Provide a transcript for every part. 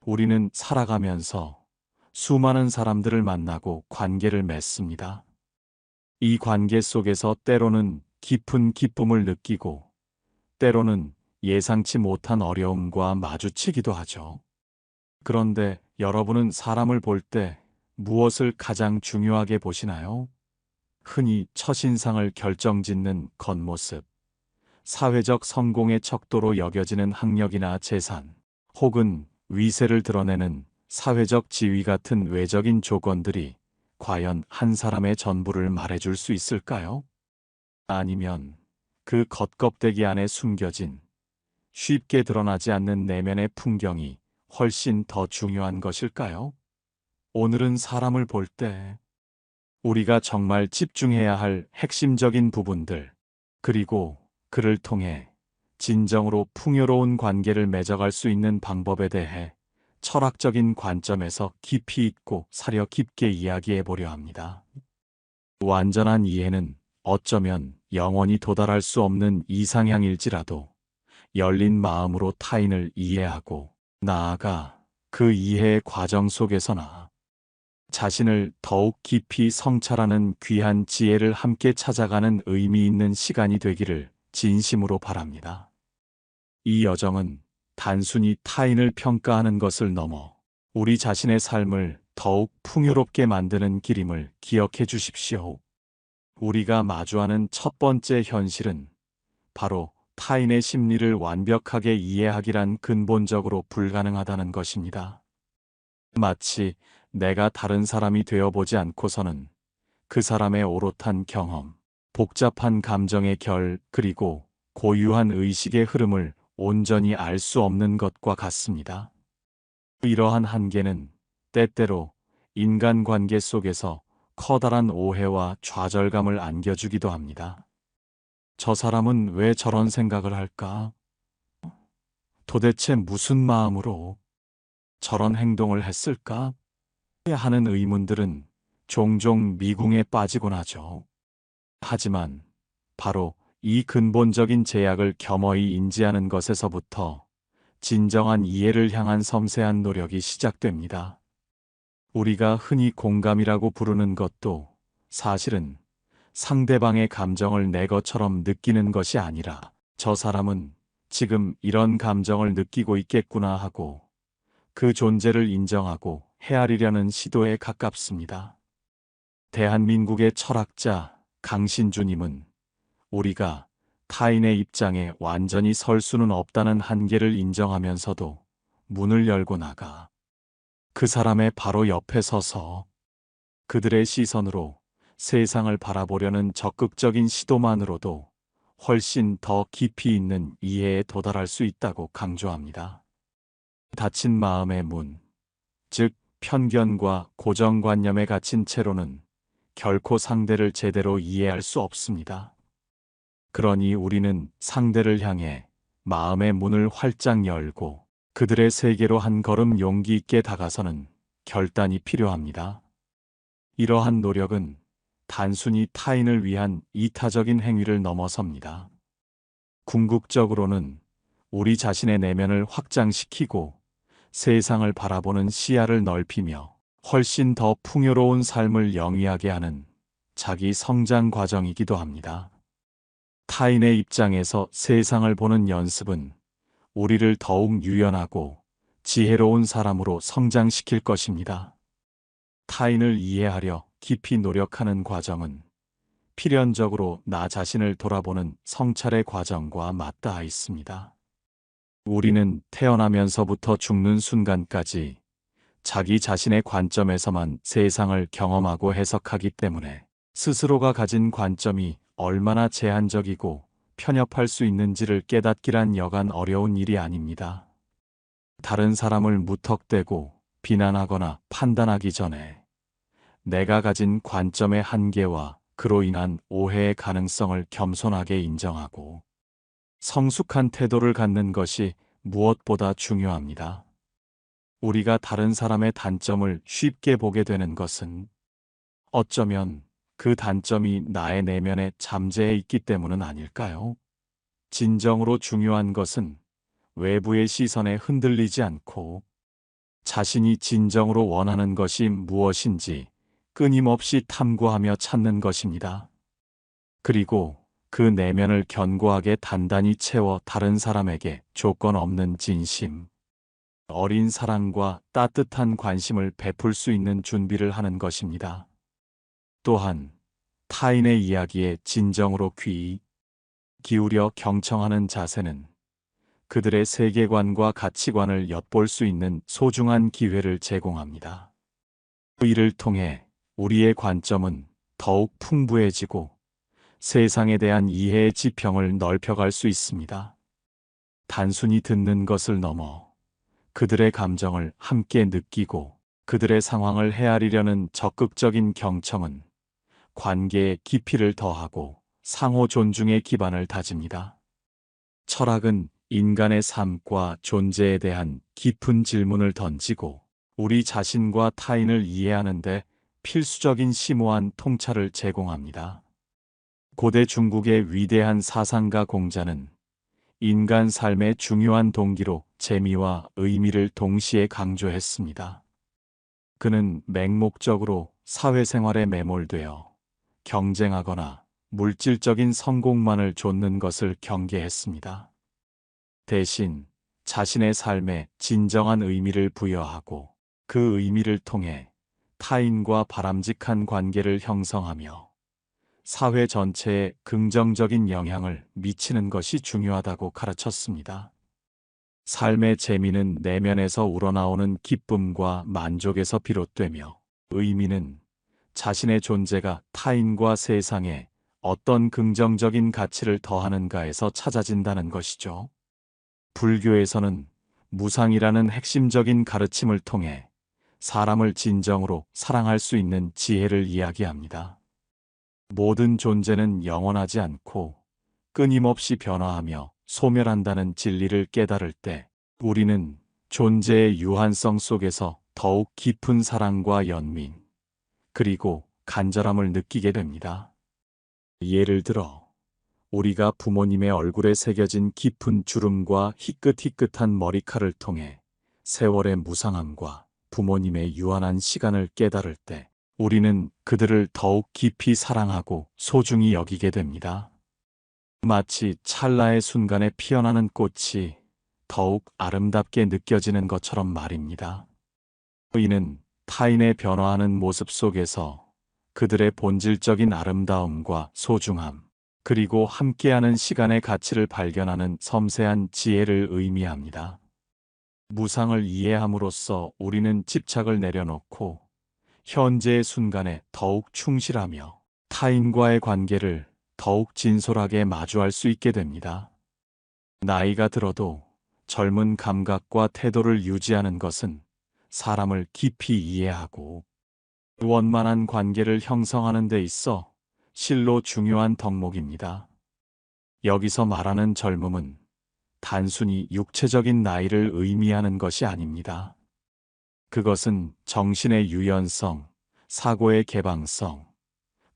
우리는 살아가면서 수많은 사람들을 만나고 관계를 맺습니다. 이 관계 속에서 때로는 깊은 기쁨을 느끼고 때로는 예상치 못한 어려움과 마주치기도 하죠. 그런데 여러분은 사람을 볼 때 무엇을 가장 중요하게 보시나요? 흔히 첫인상을 결정짓는 겉모습, 사회적 성공의 척도로 여겨지는 학력이나 재산, 혹은 위세를 드러내는 사회적 지위 같은 외적인 조건들이 과연 한 사람의 전부를 말해줄 수 있을까요? 아니면 그 겉껍데기 안에 숨겨진 쉽게 드러나지 않는 내면의 풍경이 훨씬 더 중요한 것일까요? 오늘은 사람을 볼 때 우리가 정말 집중해야 할 핵심적인 부분들, 그리고 그를 통해 진정으로 풍요로운 관계를 맺어갈 수 있는 방법에 대해 철학적인 관점에서 깊이 있고 사려 깊게 이야기해 보려 합니다. 완전한 이해는 어쩌면 영원히 도달할 수 없는 이상향일지라도 열린 마음으로 타인을 이해하고 나아가 그 이해의 과정 속에서나 자신을 더욱 깊이 성찰하는 귀한 지혜를 함께 찾아가는 의미 있는 시간이 되기를 진심으로 바랍니다. 이 여정은 단순히 타인을 평가하는 것을 넘어 우리 자신의 삶을 더욱 풍요롭게 만드는 길임을 기억해 주십시오. 우리가 마주하는 첫 번째 현실은 바로 타인의 심리를 완벽하게 이해하기란 근본적으로 불가능하다는 것입니다. 마치 내가 다른 사람이 되어보지 않고서는 그 사람의 오롯한 경험, 복잡한 감정의 결, 그리고 고유한 의식의 흐름을 온전히 알 수 없는 것과 같습니다. 이러한 한계는 때때로 인간관계 속에서 커다란 오해와 좌절감을 안겨주기도 합니다. 저 사람은 왜 저런 생각을 할까? 도대체 무슨 마음으로 저런 행동을 했을까? 하는 의문들은 종종 미궁에 빠지곤 하죠. 하지만 바로 이 근본적인 제약을 겸허히 인지하는 것에서부터 진정한 이해를 향한 섬세한 노력이 시작됩니다. 우리가 흔히 공감이라고 부르는 것도 사실은 상대방의 감정을 내 것처럼 느끼는 것이 아니라 저 사람은 지금 이런 감정을 느끼고 있겠구나 하고 그 존재를 인정하고 헤아리려는 시도에 가깝습니다. 대한민국의 철학자 강신주님은 우리가 타인의 입장에 완전히 설 수는 없다는 한계를 인정하면서도 문을 열고 나가 그 사람의 바로 옆에 서서 그들의 시선으로 세상을 바라보려는 적극적인 시도만으로도 훨씬 더 깊이 있는 이해에 도달할 수 있다고 강조합니다. 닫힌 마음의 문, 즉 편견과 고정관념에 갇힌 채로는 결코 상대를 제대로 이해할 수 없습니다. 그러니 우리는 상대를 향해 마음의 문을 활짝 열고 그들의 세계로 한 걸음 용기 있게 다가서는 결단이 필요합니다. 이러한 노력은 단순히 타인을 위한 이타적인 행위를 넘어섭니다. 궁극적으로는 우리 자신의 내면을 확장시키고 세상을 바라보는 시야를 넓히며 훨씬 더 풍요로운 삶을 영위하게 하는 자기 성장 과정이기도 합니다. 타인의 입장에서 세상을 보는 연습은 우리를 더욱 유연하고 지혜로운 사람으로 성장시킬 것입니다. 타인을 이해하려 깊이 노력하는 과정은 필연적으로 나 자신을 돌아보는 성찰의 과정과 맞닿아 있습니다. 우리는 태어나면서부터 죽는 순간까지 자기 자신의 관점에서만 세상을 경험하고 해석하기 때문에 스스로가 가진 관점이 얼마나 제한적이고 편협할 수 있는지를 깨닫기란 여간 어려운 일이 아닙니다. 다른 사람을 무턱대고 비난하거나 판단하기 전에 내가 가진 관점의 한계와 그로 인한 오해의 가능성을 겸손하게 인정하고 성숙한 태도를 갖는 것이 무엇보다 중요합니다. 우리가 다른 사람의 단점을 쉽게 보게 되는 것은 어쩌면 그 단점이 나의 내면에 잠재해 있기 때문은 아닐까요? 진정으로 중요한 것은 외부의 시선에 흔들리지 않고 자신이 진정으로 원하는 것이 무엇인지 끊임없이 탐구하며 찾는 것입니다. 그리고 그 내면을 견고하게 단단히 채워 다른 사람에게 조건 없는 진심, 어린 사랑과 따뜻한 관심을 베풀 수 있는 준비를 하는 것입니다. 또한 타인의 이야기에 진정으로 귀 기울여 경청하는 자세는 그들의 세계관과 가치관을 엿볼 수 있는 소중한 기회를 제공합니다. 이를 통해 우리의 관점은 더욱 풍부해지고 세상에 대한 이해의 지평을 넓혀갈 수 있습니다. 단순히 듣는 것을 넘어 그들의 감정을 함께 느끼고 그들의 상황을 헤아리려는 적극적인 경청은 관계의 깊이를 더하고 상호 존중의 기반을 다집니다. 철학은 인간의 삶과 존재에 대한 깊은 질문을 던지고 우리 자신과 타인을 이해하는 데 필수적인 심오한 통찰을 제공합니다. 고대 중국의 위대한 사상가 공자는 인간 삶의 중요한 동기로 재미와 의미를 동시에 강조했습니다. 그는 맹목적으로 사회생활에 매몰되어 경쟁하거나 물질적인 성공만을 좇는 것을 경계했습니다. 대신 자신의 삶에 진정한 의미를 부여하고 그 의미를 통해 타인과 바람직한 관계를 형성하며 사회 전체에 긍정적인 영향을 미치는 것이 중요하다고 가르쳤습니다. 삶의 재미는 내면에서 우러나오는 기쁨과 만족에서 비롯되며 의미는 자신의 존재가 타인과 세상에 어떤 긍정적인 가치를 더하는가에서 찾아진다는 것이죠. 불교에서는 무상이라는 핵심적인 가르침을 통해 사람을 진정으로 사랑할 수 있는 지혜를 이야기합니다. 모든 존재는 영원하지 않고 끊임없이 변화하며 소멸한다는 진리를 깨달을 때 우리는 존재의 유한성 속에서 더욱 깊은 사랑과 연민, 그리고 간절함을 느끼게 됩니다. 예를 들어 우리가 부모님의 얼굴에 새겨진 깊은 주름과 희끗희끗한 머리칼을 통해 세월의 무상함과 부모님의 유한한 시간을 깨달을 때 우리는 그들을 더욱 깊이 사랑하고 소중히 여기게 됩니다. 마치 찰나의 순간에 피어나는 꽃이 더욱 아름답게 느껴지는 것처럼 말입니다. 이는 타인의 변화하는 모습 속에서 그들의 본질적인 아름다움과 소중함, 그리고 함께하는 시간의 가치를 발견하는 섬세한 지혜를 의미합니다. 무상을 이해함으로써 우리는 집착을 내려놓고 현재의 순간에 더욱 충실하며 타인과의 관계를 더욱 진솔하게 마주할 수 있게 됩니다. 나이가 들어도 젊은 감각과 태도를 유지하는 것은 사람을 깊이 이해하고 원만한 관계를 형성하는 데 있어 실로 중요한 덕목입니다. 여기서 말하는 젊음은 단순히 육체적인 나이를 의미하는 것이 아닙니다. 그것은 정신의 유연성, 사고의 개방성,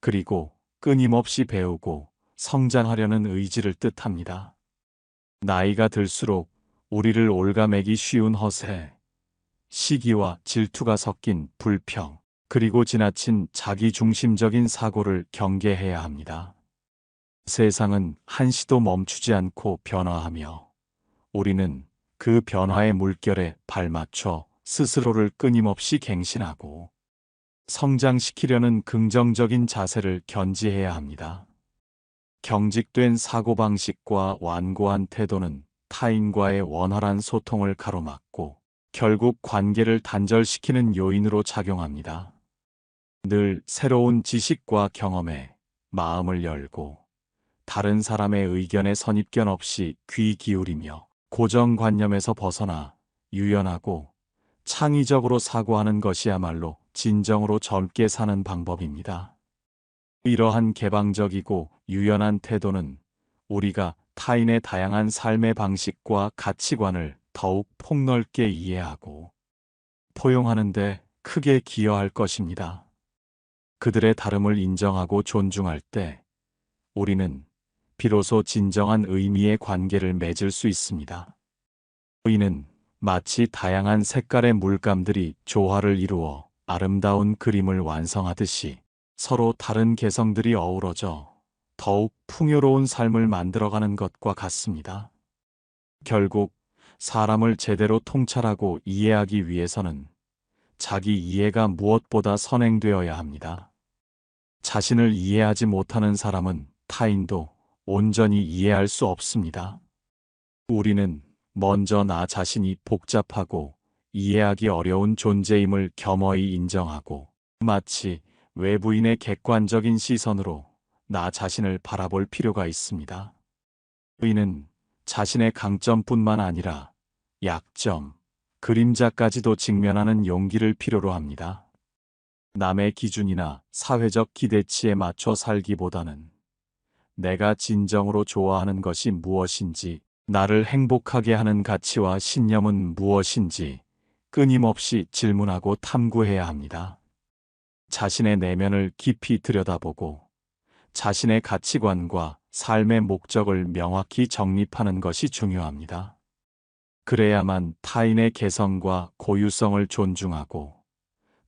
그리고 끊임없이 배우고 성장하려는 의지를 뜻합니다. 나이가 들수록 우리를 올가매기 쉬운 허세, 시기와 질투가 섞인 불평, 그리고 지나친 자기중심적인 사고를 경계해야 합니다. 세상은 한시도 멈추지 않고 변화하며 우리는 그 변화의 물결에 발맞춰 스스로를 끊임없이 갱신하고 성장시키려는 긍정적인 자세를 견지해야 합니다. 경직된 사고방식과 완고한 태도는 타인과의 원활한 소통을 가로막고 결국 관계를 단절시키는 요인으로 작용합니다. 늘 새로운 지식과 경험에 마음을 열고 다른 사람의 의견에 선입견 없이 귀 기울이며 고정관념에서 벗어나 유연하고 창의적으로 사고하는 것이야말로 진정으로 젊게 사는 방법입니다. 이러한 개방적이고 유연한 태도는 우리가 타인의 다양한 삶의 방식과 가치관을 더욱 폭넓게 이해하고 포용하는 데 크게 기여할 것입니다. 그들의 다름을 인정하고 존중할 때 우리는 비로소 진정한 의미의 관계를 맺을 수 있습니다. 이는 마치 다양한 색깔의 물감들이 조화를 이루어 아름다운 그림을 완성하듯이 서로 다른 개성들이 어우러져 더욱 풍요로운 삶을 만들어가는 것과 같습니다. 결국 사람을 제대로 통찰하고 이해하기 위해서는 자기 이해가 무엇보다 선행되어야 합니다. 자신을 이해하지 못하는 사람은 타인도 온전히 이해할 수 없습니다. 우리는 먼저 나 자신이 복잡하고 이해하기 어려운 존재임을 겸허히 인정하고 마치 외부인의 객관적인 시선으로 나 자신을 바라볼 필요가 있습니다. 이는 자신의 강점뿐만 아니라 약점, 그림자까지도 직면하는 용기를 필요로 합니다. 남의 기준이나 사회적 기대치에 맞춰 살기보다는 내가 진정으로 좋아하는 것이 무엇인지, 나를 행복하게 하는 가치와 신념은 무엇인지 끊임없이 질문하고 탐구해야 합니다. 자신의 내면을 깊이 들여다보고 자신의 가치관과 삶의 목적을 명확히 정립하는 것이 중요합니다. 그래야만 타인의 개성과 고유성을 존중하고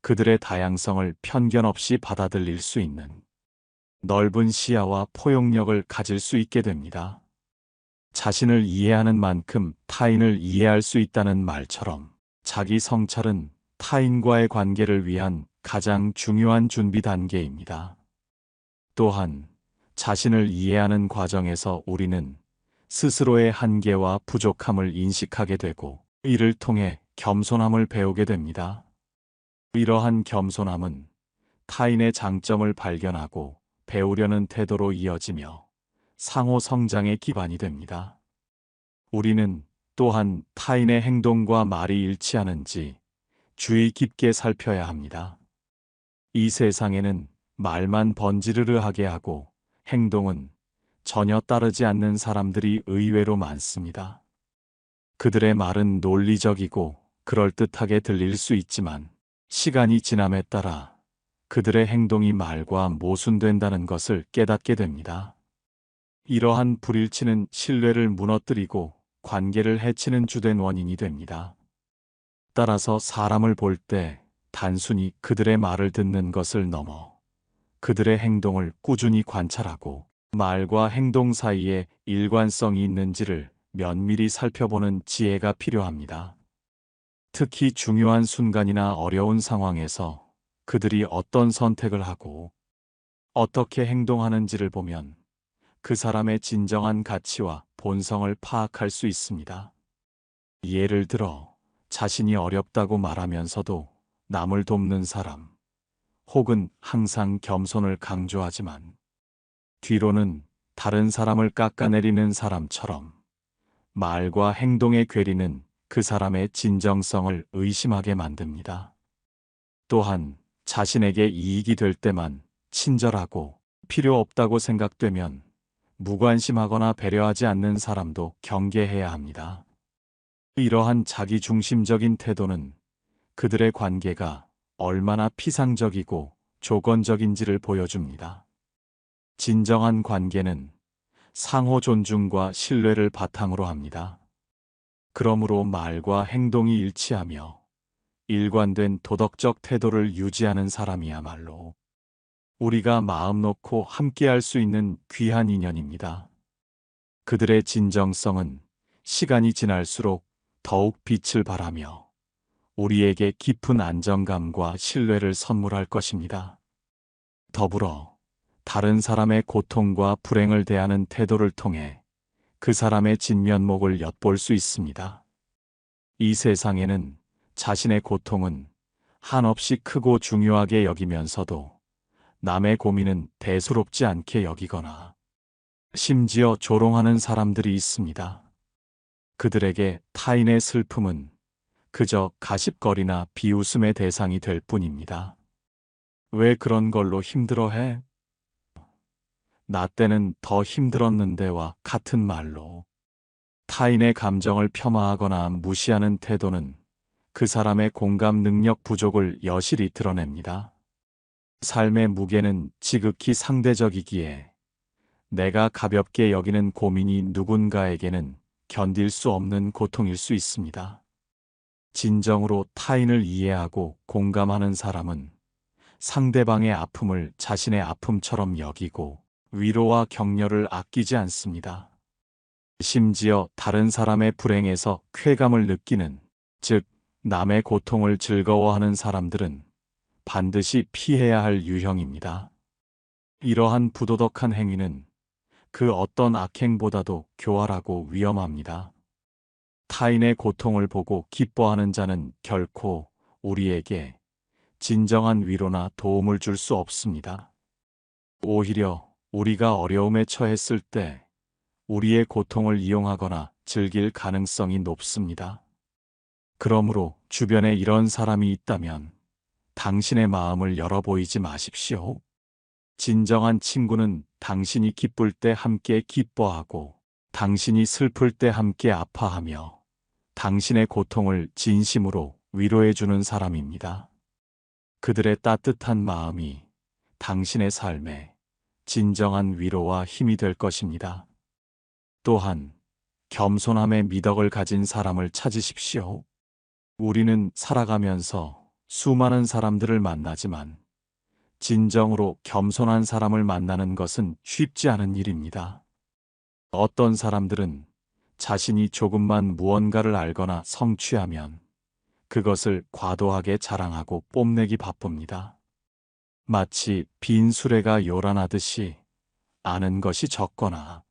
그들의 다양성을 편견 없이 받아들일 수 있는 넓은 시야와 포용력을 가질 수 있게 됩니다. 자신을 이해하는 만큼 타인을 이해할 수 있다는 말처럼 자기 성찰은 타인과의 관계를 위한 가장 중요한 준비 단계입니다. 또한 자신을 이해하는 과정에서 우리는 스스로의 한계와 부족함을 인식하게 되고 이를 통해 겸손함을 배우게 됩니다. 이러한 겸손함은 타인의 장점을 발견하고 배우려는 태도로 이어지며 상호 성장의 기반이 됩니다. 우리는 또한 타인의 행동과 말이 일치하는지 주의 깊게 살펴야 합니다. 이 세상에는 말만 번지르르하게 하고 행동은 전혀 따르지 않는 사람들이 의외로 많습니다. 그들의 말은 논리적이고 그럴듯하게 들릴 수 있지만 시간이 지남에 따라 그들의 행동이 말과 모순된다는 것을 깨닫게 됩니다. 이러한 불일치는 신뢰를 무너뜨리고 관계를 해치는 주된 원인이 됩니다. 따라서 사람을 볼 때 단순히 그들의 말을 듣는 것을 넘어 그들의 행동을 꾸준히 관찰하고 말과 행동 사이에 일관성이 있는지를 면밀히 살펴보는 지혜가 필요합니다. 특히 중요한 순간이나 어려운 상황에서 그들이 어떤 선택을 하고 어떻게 행동하는지를 보면 그 사람의 진정한 가치와 본성을 파악할 수 있습니다. 예를 들어 자신이 어렵다고 말하면서도 남을 돕는 사람, 혹은 항상 겸손을 강조하지만 뒤로는 다른 사람을 깎아내리는 사람처럼 말과 행동의 괴리는 그 사람의 진정성을 의심하게 만듭니다. 또한 자신에게 이익이 될 때만 친절하고 필요 없다고 생각되면 무관심하거나 배려하지 않는 사람도 경계해야 합니다. 이러한 자기중심적인 태도는 그들의 관계가 얼마나 피상적이고 조건적인지를 보여줍니다. 진정한 관계는 상호 존중과 신뢰를 바탕으로 합니다. 그러므로 말과 행동이 일치하며 일관된 도덕적 태도를 유지하는 사람이야말로 우리가 마음 놓고 함께할 수 있는 귀한 인연입니다. 그들의 진정성은 시간이 지날수록 더욱 빛을 발하며 우리에게 깊은 안정감과 신뢰를 선물할 것입니다. 더불어 다른 사람의 고통과 불행을 대하는 태도를 통해 그 사람의 진면목을 엿볼 수 있습니다. 이 세상에는 자신의 고통은 한없이 크고 중요하게 여기면서도 남의 고민은 대수롭지 않게 여기거나 심지어 조롱하는 사람들이 있습니다. 그들에게 타인의 슬픔은 그저 가십거리나 비웃음의 대상이 될 뿐입니다. 왜 그런 걸로 힘들어해? 나 때는 더 힘들었는데와 같은 말로 타인의 감정을 폄하하거나 무시하는 태도는 그 사람의 공감 능력 부족을 여실히 드러냅니다. 삶의 무게는 지극히 상대적이기에 내가 가볍게 여기는 고민이 누군가에게는 견딜 수 없는 고통일 수 있습니다. 진정으로 타인을 이해하고 공감하는 사람은 상대방의 아픔을 자신의 아픔처럼 여기고 위로와 격려를 아끼지 않습니다. 심지어 다른 사람의 불행에서 쾌감을 느끼는, 즉, 남의 고통을 즐거워하는 사람들은 반드시 피해야 할 유형입니다. 이러한 부도덕한 행위는 그 어떤 악행보다도 교활하고 위험합니다. 타인의 고통을 보고 기뻐하는 자는 결코 우리에게 진정한 위로나 도움을 줄 수 없습니다. 오히려 우리가 어려움에 처했을 때 우리의 고통을 이용하거나 즐길 가능성이 높습니다. 그러므로 주변에 이런 사람이 있다면 당신의 마음을 열어 보이지 마십시오. 진정한 친구는 당신이 기쁠 때 함께 기뻐하고 당신이 슬플 때 함께 아파하며 당신의 고통을 진심으로 위로해주는 사람입니다. 그들의 따뜻한 마음이 당신의 삶에 진정한 위로와 힘이 될 것입니다. 또한 겸손함의 미덕을 가진 사람을 찾으십시오. 우리는 살아가면서 수많은 사람들을 만나지만 진정으로 겸손한 사람을 만나는 것은 쉽지 않은 일입니다. 어떤 사람들은 자신이 조금만 무언가를 알거나 성취하면 그것을 과도하게 자랑하고 뽐내기 바쁩니다. 마치 빈 수레가 요란하듯이 아는 것이 적거나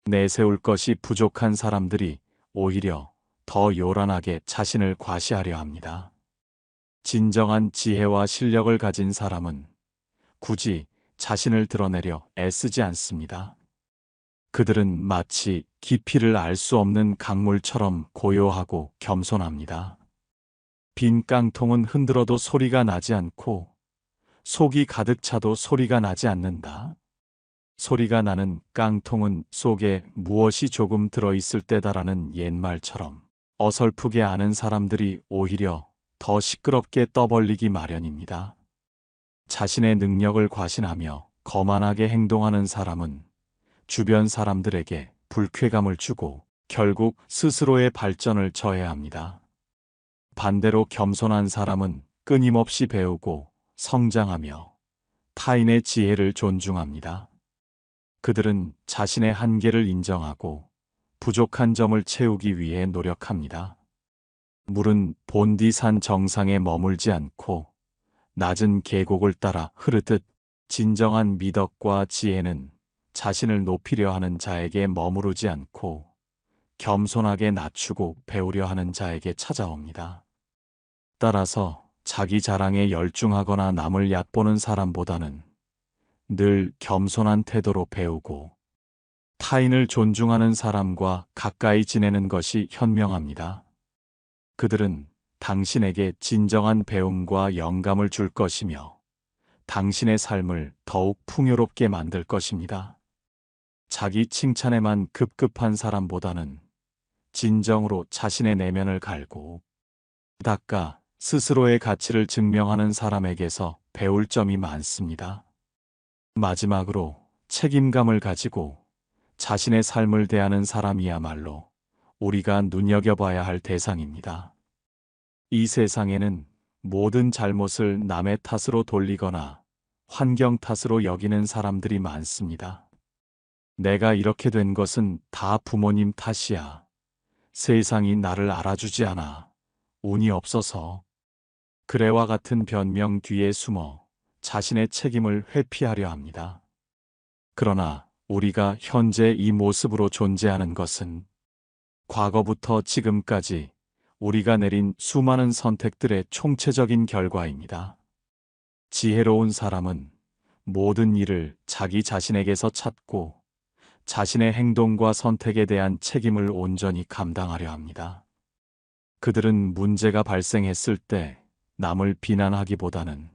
내세울 것이 부족한 사람들이 오히려 더 요란하게 자신을 과시하려 합니다. 진정한 지혜와 실력을 가진 사람은 굳이 자신을 드러내려 애쓰지 않습니다. 그들은 마치 깊이를 알 수 없는 강물처럼 고요하고 겸손합니다. 빈 깡통은 흔들어도 소리가 나지 않고 속이 가득 차도 소리가 나지 않는다. 소리가 나는 깡통은 속에 무엇이 조금 들어있을 때다라는 옛말처럼 어설프게 아는 사람들이 오히려 더 시끄럽게 떠벌리기 마련입니다. 자신의 능력을 과신하며 거만하게 행동하는 사람은 주변 사람들에게 불쾌감을 주고 결국 스스로의 발전을 저해합니다. 반대로 겸손한 사람은 끊임없이 배우고 성장하며 타인의 지혜를 존중합니다. 그들은 자신의 한계를 인정하고 부족한 점을 채우기 위해 노력합니다. 물은 본디산 정상에 머물지 않고 낮은 계곡을 따라 흐르듯 진정한 미덕과 지혜는 자신을 높이려 하는 자에게 머무르지 않고 겸손하게 낮추고 배우려 하는 자에게 찾아옵니다. 따라서 자기 자랑에 열중하거나 남을 얕보는 사람보다는 늘 겸손한 태도로 배우고 타인을 존중하는 사람과 가까이 지내는 것이 현명합니다. 그들은 당신에게 진정한 배움과 영감을 줄 것이며 당신의 삶을 더욱 풍요롭게 만들 것입니다. 자기 칭찬에만 급급한 사람보다는 진정으로 자신의 내면을 갈고 닦아 스스로의 가치를 증명하는 사람에게서 배울 점이 많습니다. 마지막으로 책임감을 가지고 자신의 삶을 대하는 사람이야말로 우리가 눈여겨봐야 할 대상입니다. 이 세상에는 모든 잘못을 남의 탓으로 돌리거나 환경 탓으로 여기는 사람들이 많습니다. 내가 이렇게 된 것은 다 부모님 탓이야. 세상이 나를 알아주지 않아. 운이 없어서. 그래와 같은 변명 뒤에 숨어 자신의 책임을 회피하려 합니다. 그러나 우리가 현재 이 모습으로 존재하는 것은 과거부터 지금까지 우리가 내린 수많은 선택들의 총체적인 결과입니다. 지혜로운 사람은 모든 일을 자기 자신에게서 찾고 자신의 행동과 선택에 대한 책임을 온전히 감당하려 합니다. 그들은 문제가 발생했을 때 남을 비난하기보다는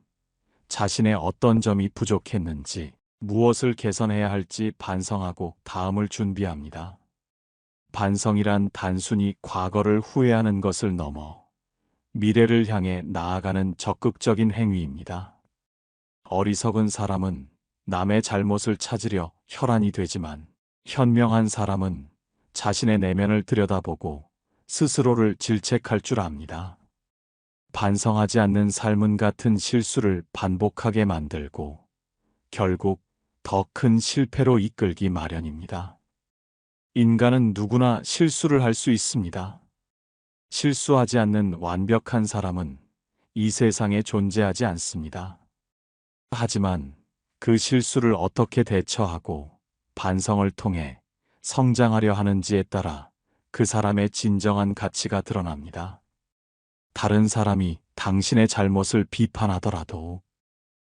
자신의 어떤 점이 부족했는지, 무엇을 개선해야 할지 반성하고 다음을 준비합니다. 반성이란 단순히 과거를 후회하는 것을 넘어 미래를 향해 나아가는 적극적인 행위입니다. 어리석은 사람은 남의 잘못을 찾으려 혈안이 되지만 현명한 사람은 자신의 내면을 들여다보고 스스로를 질책할 줄 압니다. 반성하지 않는 삶은 같은 실수를 반복하게 만들고 결국 더 큰 실패로 이끌기 마련입니다. 인간은 누구나 실수를 할 수 있습니다. 실수하지 않는 완벽한 사람은 이 세상에 존재하지 않습니다. 하지만 그 실수를 어떻게 대처하고 반성을 통해 성장하려 하는지에 따라 그 사람의 진정한 가치가 드러납니다. 다른 사람이 당신의 잘못을 비판하더라도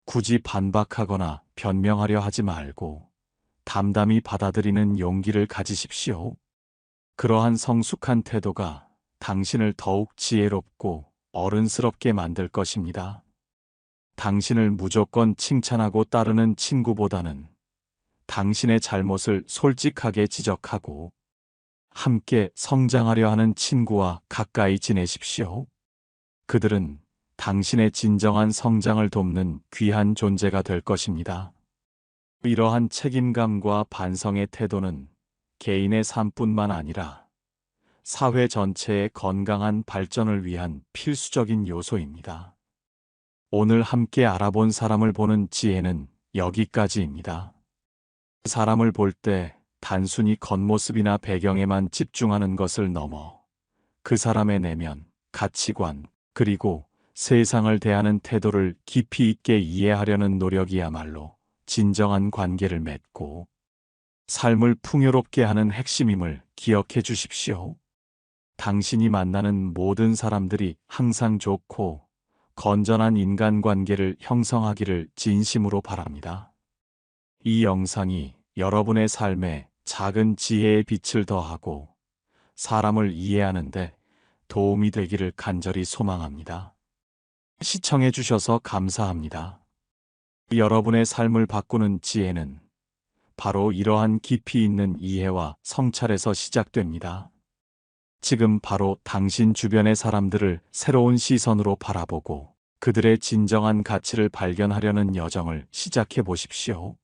굳이 반박하거나 변명하려 하지 말고 담담히 받아들이는 용기를 가지십시오. 그러한 성숙한 태도가 당신을 더욱 지혜롭고 어른스럽게 만들 것입니다. 당신을 무조건 칭찬하고 따르는 친구보다는 당신의 잘못을 솔직하게 지적하고 함께 성장하려 하는 친구와 가까이 지내십시오. 그들은 당신의 진정한 성장을 돕는 귀한 존재가 될 것입니다. 이러한 책임감과 반성의 태도는 개인의 삶뿐만 아니라 사회 전체의 건강한 발전을 위한 필수적인 요소입니다. 오늘 함께 알아본 사람을 보는 지혜는 여기까지입니다. 사람을 볼 때 단순히 겉모습이나 배경에만 집중하는 것을 넘어 그 사람의 내면, 가치관, 그리고 세상을 대하는 태도를 깊이 있게 이해하려는 노력이야말로 진정한 관계를 맺고 삶을 풍요롭게 하는 핵심임을 기억해 주십시오. 당신이 만나는 모든 사람들이 항상 좋고 건전한 인간관계를 형성하기를 진심으로 바랍니다. 이 영상이 여러분의 삶에 작은 지혜의 빛을 더하고 사람을 이해하는 데 도움이 되기를 간절히 소망합니다. 시청해 주셔서 감사합니다. 여러분의 삶을 바꾸는 지혜는 바로 이러한 깊이 있는 이해와 성찰에서 시작됩니다. 지금 바로 당신 주변의 사람들을 새로운 시선으로 바라보고 그들의 진정한 가치를 발견하려는 여정을 시작해 보십시오.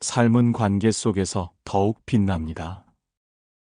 삶은 관계 속에서 더욱 빛납니다.